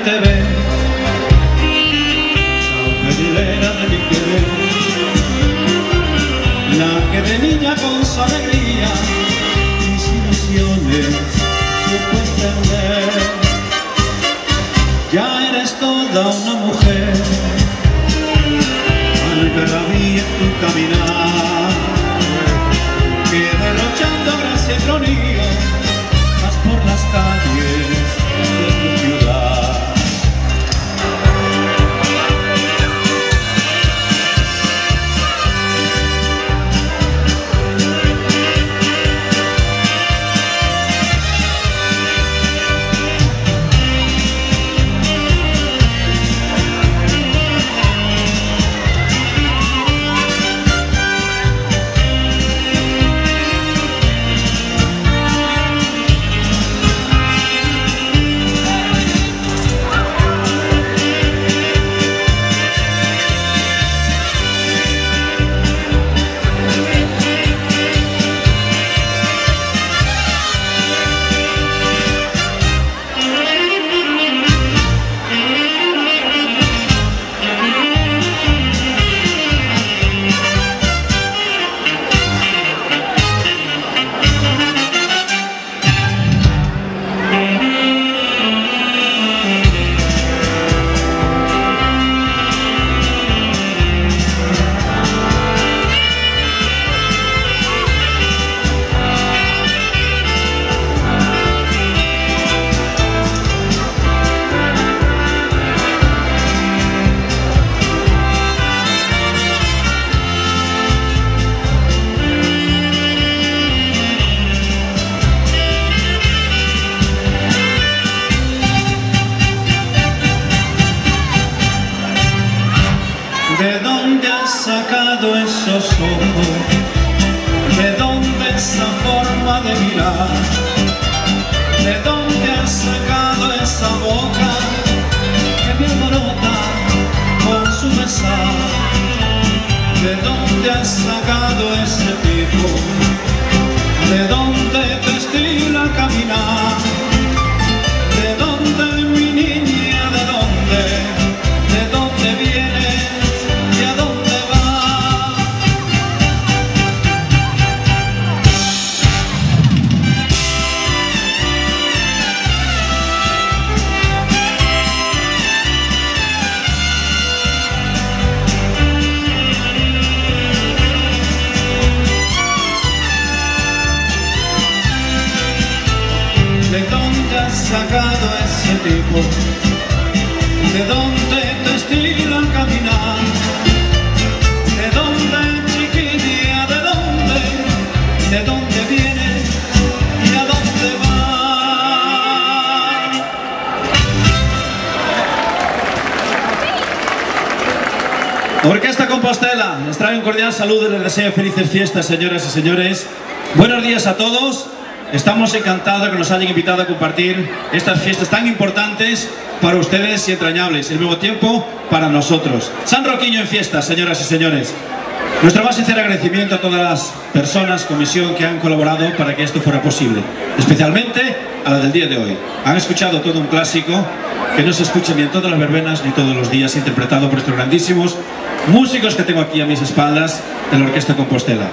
te ve, la hilera de mi querer, la que de niña con su alegría mis ilusiones supo entender. Ya eres toda una mujer al ver a mí en tu caminar, que derrochando gracia y ironía vas por las calles de tu ciudad. ¿De dónde has sacado esos ojos? ¿De dónde esa forma de mirar? ¿De dónde has sacado esa boca que me alborota con su besar? ¿De dónde has sacado ese tipo? ¿De dónde te estilo al caminar? ¿De dónde, mi niña, de dónde? ¿De dónde vienes? ¿De dónde has sacado ese tipo? ¿De dónde tu estilo al caminar? ¿De dónde, chiquilla, de dónde? ¿De dónde vienes y a dónde vas? Orquesta Compostela, les trae un cordial saludo y les deseo felices fiestas, señoras y señores. Buenos días a todos. Estamos encantados de que nos hayan invitado a compartir estas fiestas tan importantes para ustedes y entrañables, y al mismo tiempo para nosotros. San Roquiño en fiestas, señoras y señores. Nuestro más sincero agradecimiento a todas las personas, comisión que han colaborado para que esto fuera posible, especialmente a la del día de hoy. Han escuchado todo un clásico que no se escucha ni en todas las verbenas ni todos los días, interpretado por estos grandísimos músicos que tengo aquí a mis espaldas de la Orquesta Compostela.